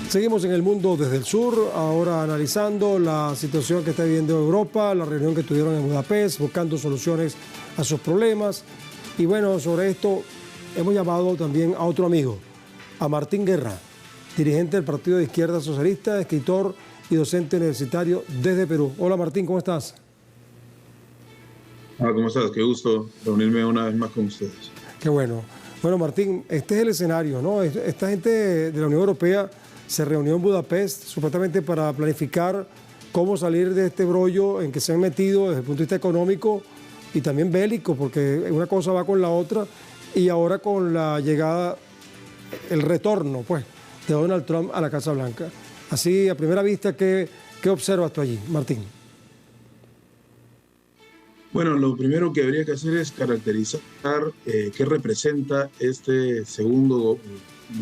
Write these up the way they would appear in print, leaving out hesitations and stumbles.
Seguimos en el mundo desde el sur, ahora analizando la situación que está viviendo Europa, la reunión que tuvieron en Budapest, buscando soluciones a sus problemas. Y bueno, sobre esto hemos llamado también a otro amigo, a Martín Guerra, dirigente del Partido de Izquierda Socialista, escritor y docente universitario desde Perú. Hola Martín, ¿cómo estás? ¿Cómo estás? Qué gusto reunirme una vez más con ustedes. Qué bueno. Bueno Martín, este es el escenario, ¿no? Esta gente de la Unión Europea se reunió en Budapest supuestamente para planificar cómo salir de este brollo en que se han metido desde el punto de vista económico y también bélico, porque una cosa va con la otra, y ahora con la llegada, el retorno, pues, de Donald Trump a la Casa Blanca. Así, a primera vista, ¿qué observas tú allí, Martín? Bueno, lo primero que habría que hacer es caracterizar qué representa este segundo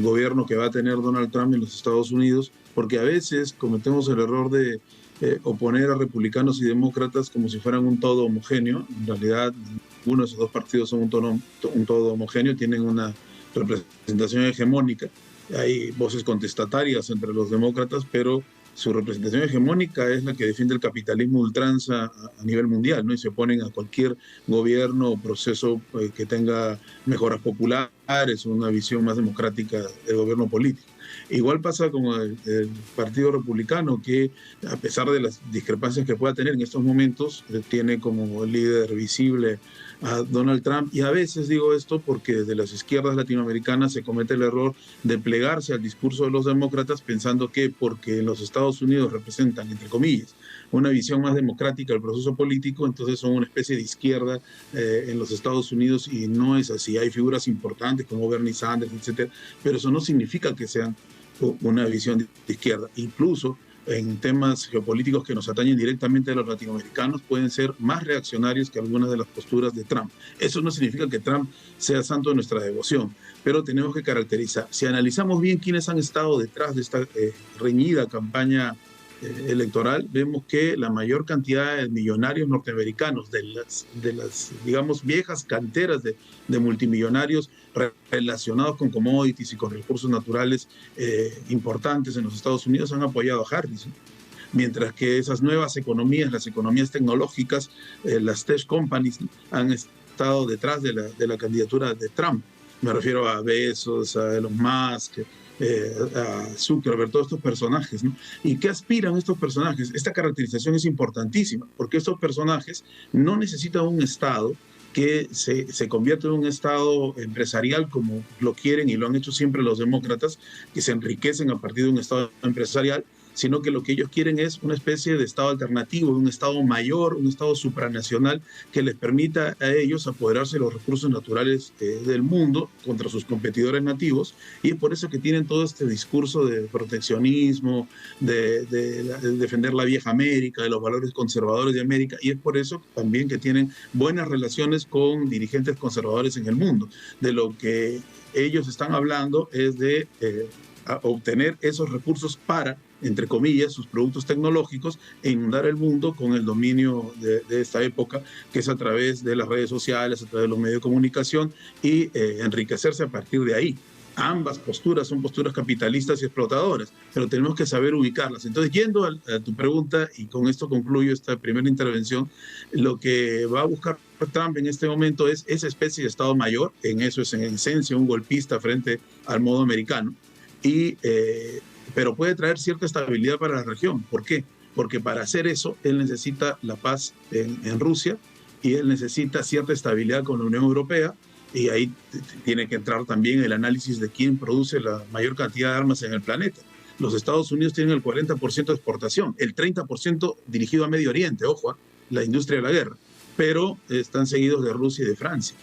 gobierno que va a tener Donald Trump en los Estados Unidos, porque a veces cometemos el error de oponer a republicanos y demócratas como si fueran un todo homogéneo. En realidad, uno de esos dos partidos son un todo homogéneo, tienen una representación hegemónica. Hay voces contestatarias entre los demócratas, pero su representación hegemónica es la que defiende el capitalismo ultranza a nivel mundial, ¿no? Y se oponen a cualquier gobierno o proceso que tenga mejoras populares o una visión más democrática del gobierno político. Igual pasa con el Partido Republicano, que a pesar de las discrepancias que pueda tener en estos momentos, tiene como líder visible a Donald Trump. Y a veces digo esto porque desde las izquierdas latinoamericanas se comete el error de plegarse al discurso de los demócratas pensando que porque en los Estados Unidos representan, entre comillas, una visión más democrática del proceso político, entonces son una especie de izquierda en los Estados Unidos, y no es así. Hay figuras importantes como Bernie Sanders, etcétera, pero eso no significa que sean una visión de izquierda. Incluso en temas geopolíticos que nos atañen directamente a los latinoamericanos, pueden ser más reaccionarios que algunas de las posturas de Trump. Eso no significa que Trump sea santo de nuestra devoción, pero tenemos que caracterizar. Si analizamos bien quiénes han estado detrás de esta reñida campaña electoral, vemos que la mayor cantidad de millonarios norteamericanos, de las digamos, viejas canteras de multimillonarios relacionados con commodities y con recursos naturales importantes en los Estados Unidos, han apoyado a Harris, ¿no? Mientras que esas nuevas economías, las economías tecnológicas, las tech companies, han estado detrás de la candidatura de Trump. Me refiero a Bezos, a Elon Musk, a Zuckerberg, todos estos personajes, ¿no? ¿Y qué aspiran estos personajes? Esta caracterización es importantísima, porque estos personajes no necesitan un Estado que se convierta en un Estado empresarial como lo quieren y lo han hecho siempre los demócratas, que se enriquecen a partir de un Estado empresarial, sino que lo que ellos quieren es una especie de Estado alternativo, un Estado mayor, un Estado supranacional que les permita a ellos apoderarse de los recursos naturales del mundo contra sus competidores nativos. Y es por eso que tienen todo este discurso de proteccionismo, de defender la vieja América, de los valores conservadores de América, y es por eso también que tienen buenas relaciones con dirigentes conservadores en el mundo. De lo que ellos están hablando es de obtener esos recursos para, entre comillas, sus productos tecnológicos, e inundar el mundo con el dominio de esta época, que es a través de las redes sociales, a través de los medios de comunicación, y enriquecerse a partir de ahí. Ambas posturas son posturas capitalistas y explotadoras, pero tenemos que saber ubicarlas. Entonces, yendo a tu pregunta, y con esto concluyo esta primera intervención, lo que va a buscar Trump en este momento es esa especie de Estado mayor. En eso es en esencia un golpista frente al modo americano, pero puede traer cierta estabilidad para la región. ¿Por qué? Porque para hacer eso él necesita la paz en Rusia, y él necesita cierta estabilidad con la Unión Europea, y ahí tiene que entrar también el análisis de quién produce la mayor cantidad de armas en el planeta. Los Estados Unidos tienen el 40% de exportación, el 30% dirigido a Medio Oriente, ojo, la industria de la guerra, pero están seguidos de Rusia y de Francia.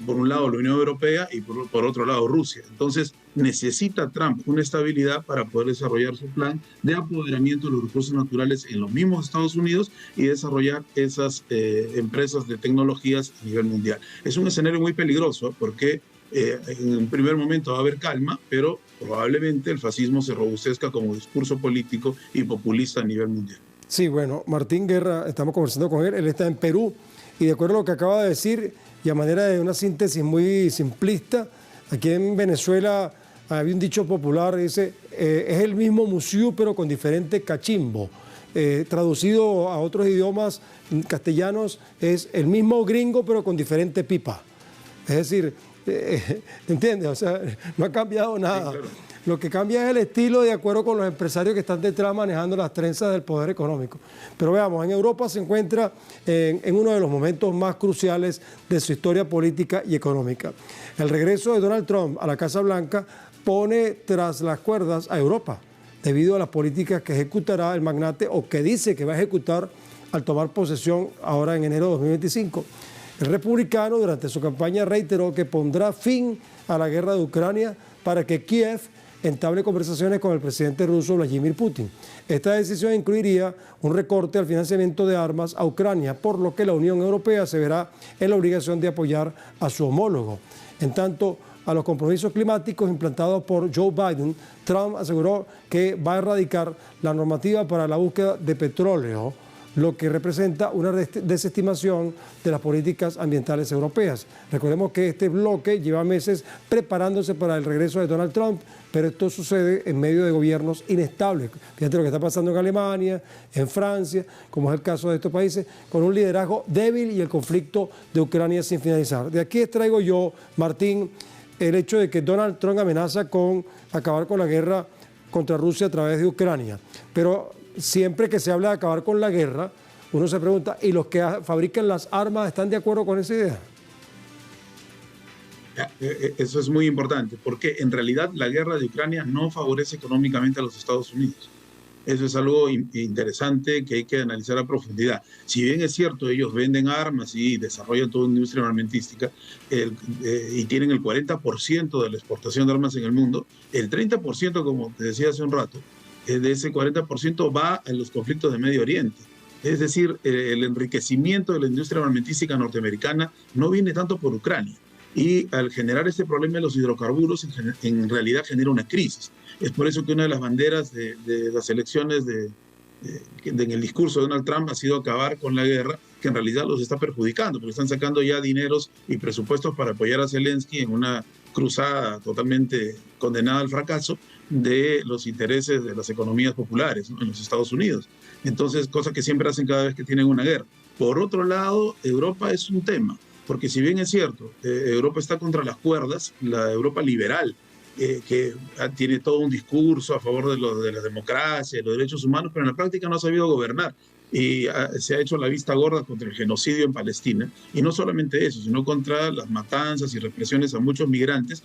Por un lado la Unión Europea y por otro lado Rusia. Entonces necesita Trump una estabilidad para poder desarrollar su plan de apoderamiento de los recursos naturales en los mismos Estados Unidos y desarrollar esas empresas de tecnologías a nivel mundial. Es un escenario muy peligroso porque en un primer momento va a haber calma, pero probablemente el fascismo se robustezca como discurso político y populista a nivel mundial. Sí, bueno, Martín Guerra, estamos conversando con él, él está en Perú, y de acuerdo a lo que acaba de decir, y a manera de una síntesis muy simplista, aquí en Venezuela había un dicho popular, dice, es el mismo musiu pero con diferente cachimbo. Traducido a otros idiomas castellanos, es el mismo gringo pero con diferente pipa. Es decir, ¿entiendes? O sea, no ha cambiado nada. Sí, claro. Lo que cambia es el estilo de acuerdo con los empresarios que están detrás manejando las trenzas del poder económico. Pero veamos, en Europa se encuentra en uno de los momentos más cruciales de su historia política y económica. El regreso de Donald Trump a la Casa Blanca pone tras las cuerdas a Europa, debido a las políticas que ejecutará el magnate o que dice que va a ejecutar al tomar posesión ahora en enero de 2025. El republicano durante su campaña reiteró que pondrá fin a la guerra de Ucrania para que Kiev entable conversaciones con el presidente ruso Vladimir Putin. Esta decisión incluiría un recorte al financiamiento de armas a Ucrania, por lo que la Unión Europea se verá en la obligación de apoyar a su homólogo. En tanto, a los compromisos climáticos implantados por Joe Biden, Trump aseguró que va a erradicar la normativa para la búsqueda de petróleo, lo que representa una desestimación de las políticas ambientales europeas. Recordemos que este bloque lleva meses preparándose para el regreso de Donald Trump, pero esto sucede en medio de gobiernos inestables. Fíjate lo que está pasando en Alemania, en Francia, como es el caso de estos países, con un liderazgo débil y el conflicto de Ucrania sin finalizar. De aquí extraigo yo, Martín, el hecho de que Donald Trump amenaza con acabar con la guerra contra Rusia a través de Ucrania. Pero siempre que se habla de acabar con la guerra, uno se pregunta, ¿y los que fabrican las armas están de acuerdo con esa idea? Eso es muy importante, porque en realidad la guerra de Ucrania no favorece económicamente a los Estados Unidos. Eso es algo interesante que hay que analizar a profundidad. Si bien es cierto, ellos venden armas y desarrollan toda una industria armamentística y tienen el 40% de la exportación de armas en el mundo, el 30%, como te decía hace un rato, de ese 40% va en los conflictos de Medio Oriente. Es decir, el enriquecimiento de la industria armamentística norteamericana no viene tanto por Ucrania. Y al generar este problema de los hidrocarburos, en realidad genera una crisis. Es por eso que una de las banderas de las elecciones en el discurso de Donald Trump ha sido acabar con la guerra, que en realidad los está perjudicando, porque están sacando ya dineros y presupuestos para apoyar a Zelensky en una cruzada totalmente condenada al fracaso de los intereses de las economías populares, ¿no?, en los Estados Unidos. Entonces, cosa que siempre hacen cada vez que tienen una guerra. Por otro lado, Europa es un tema, porque si bien es cierto, Europa está contra las cuerdas, la Europa liberal, que tiene todo un discurso a favor de la democracia, de los derechos humanos, pero en la práctica no ha sabido gobernar. Y se ha hecho la vista gorda contra el genocidio en Palestina, y no solamente eso, sino contra las matanzas y represiones a muchos migrantes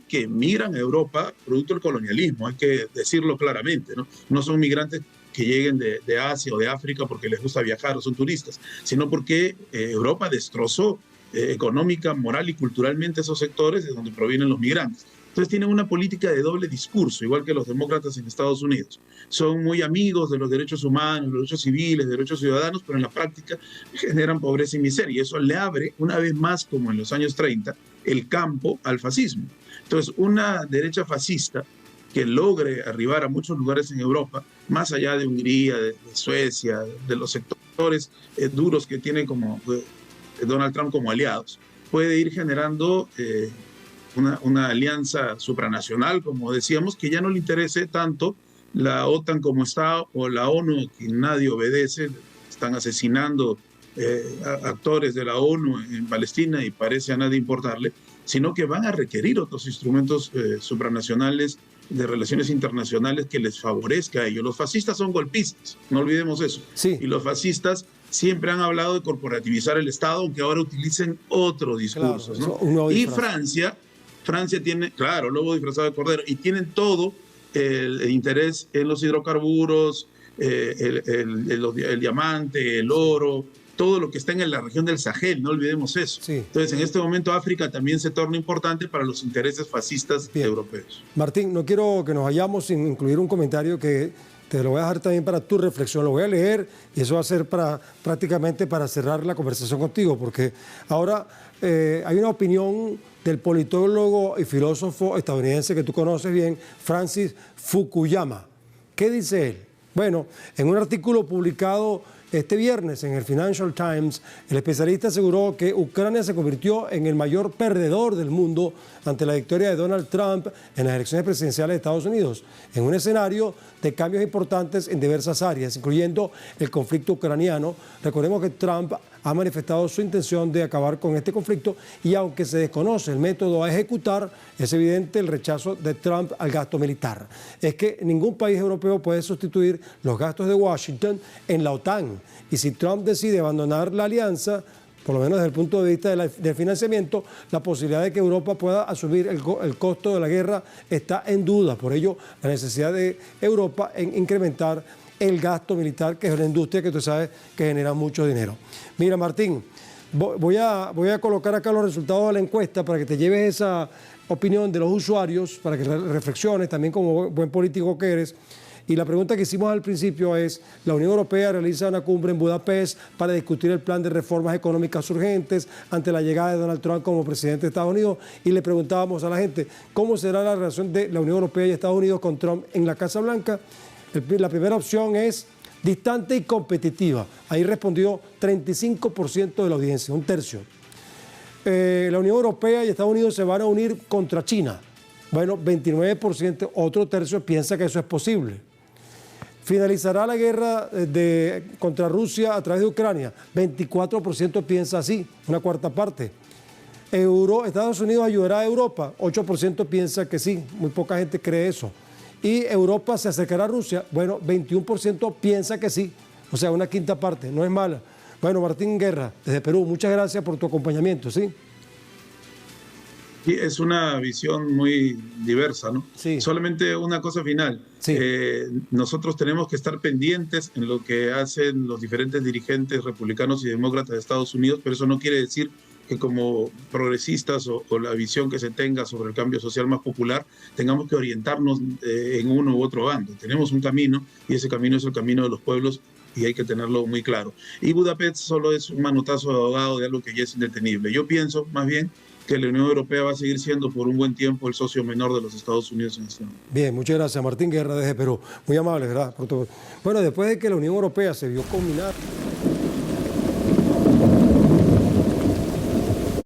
que migran a Europa producto del colonialismo, hay que decirlo claramente, ¿no? No son migrantes que lleguen de Asia o de África porque les gusta viajar o son turistas, sino porque Europa destrozó económica, moral y culturalmente esos sectores de donde provienen los migrantes. Entonces tienen una política de doble discurso, igual que los demócratas en Estados Unidos. Son muy amigos de los derechos humanos, los derechos civiles, derechos ciudadanos, pero en la práctica generan pobreza y miseria. Y eso le abre, una vez más, como en los años 30, el campo al fascismo. Entonces, una derecha fascista que logre arribar a muchos lugares en Europa, más allá de Hungría, de Suecia, de los sectores duros que tiene como Donald Trump como aliados, puede ir generando una alianza supranacional, como decíamos, que ya no le interese tanto la OTAN como está, o la ONU, que nadie obedece. Están asesinando actores de la ONU en Palestina y parece a nadie importarle, sino que van a requerir otros instrumentos supranacionales de relaciones internacionales que les favorezca a ellos. Los fascistas son golpistas, no olvidemos eso. Sí. Y los fascistas siempre han hablado de corporativizar el Estado, aunque ahora utilicen otro discurso, claro, ¿no? Y Francia tiene, claro, lobo disfrazado de cordero, y tienen todo el interés en los hidrocarburos, el diamante, el oro, todo lo que está en la región del Sahel, no olvidemos eso. Sí. Entonces, en este momento África también se torna importante para los intereses fascistas europeos. Martín, no quiero que nos vayamos sin incluir un comentario que te lo voy a dejar también para tu reflexión. Lo voy a leer y eso va a ser prácticamente para cerrar la conversación contigo, porque ahora hay una opinión del politólogo y filósofo estadounidense que tú conoces bien, Francis Fukuyama. ¿Qué dice él? Bueno, en un artículo publicado este viernes en el Financial Times, el especialista aseguró que Ucrania se convirtió en el mayor perdedor del mundo ante la victoria de Donald Trump en las elecciones presidenciales de Estados Unidos, en un escenario de cambios importantes en diversas áreas, incluyendo el conflicto ucraniano. Recordemos que Trump ha manifestado su intención de acabar con este conflicto y aunque se desconoce el método a ejecutar, es evidente el rechazo de Trump al gasto militar. Es que ningún país europeo puede sustituir los gastos de Washington en la OTAN. Y si Trump decide abandonar la alianza, por lo menos desde el punto de vista del financiamiento, la posibilidad de que Europa pueda asumir el costo de la guerra está en duda. Por ello, la necesidad de Europa en incrementar el gasto militar, que es una industria que tú sabes que genera mucho dinero. Mira, Martín, voy a colocar acá los resultados de la encuesta para que te lleves esa opinión de los usuarios, para que reflexiones también como buen político que eres. Y la pregunta que hicimos al principio es, la Unión Europea realiza una cumbre en Budapest para discutir el plan de reformas económicas urgentes ante la llegada de Donald Trump como presidente de Estados Unidos, y le preguntábamos a la gente, ¿cómo será la relación de la Unión Europea y Estados Unidos con Trump en la Casa Blanca? La primera opción es distante y competitiva. Ahí respondió 35% de la audiencia, un tercio. La Unión Europea y Estados Unidos se van a unir contra China. Bueno, 29%, otro tercio piensa que eso es posible. ¿Finalizará la guerra contra Rusia a través de Ucrania? 24% piensa así, una cuarta parte. ¿Estados Unidos ayudará a Europa? 8% piensa que sí, muy poca gente cree eso. ¿Y Europa se acercará a Rusia? Bueno, 21% piensa que sí, o sea, una quinta parte, no es mala. Bueno, Martín Guerra, desde Perú, muchas gracias por tu acompañamiento, ¿sí? Sí, es una visión muy diversa, ¿no? Sí. Solamente una cosa final. Sí. Nosotros tenemos que estar pendientes en lo que hacen los diferentes dirigentes republicanos y demócratas de Estados Unidos, pero eso no quiere decir que como progresistas o la visión que se tenga sobre el cambio social más popular, tengamos que orientarnos en uno u otro bando. Tenemos un camino y ese camino es el camino de los pueblos y hay que tenerlo muy claro. Y Budapest solo es un manotazo de ahogado de algo que ya es indetenible. Yo pienso, más bien, que la Unión Europea va a seguir siendo por un buen tiempo el socio menor de los Estados Unidos en este momento. Bien, muchas gracias, Martín Guerra desde Perú. Muy amable, ¿verdad? Bueno, después de que la Unión Europea se vio combinar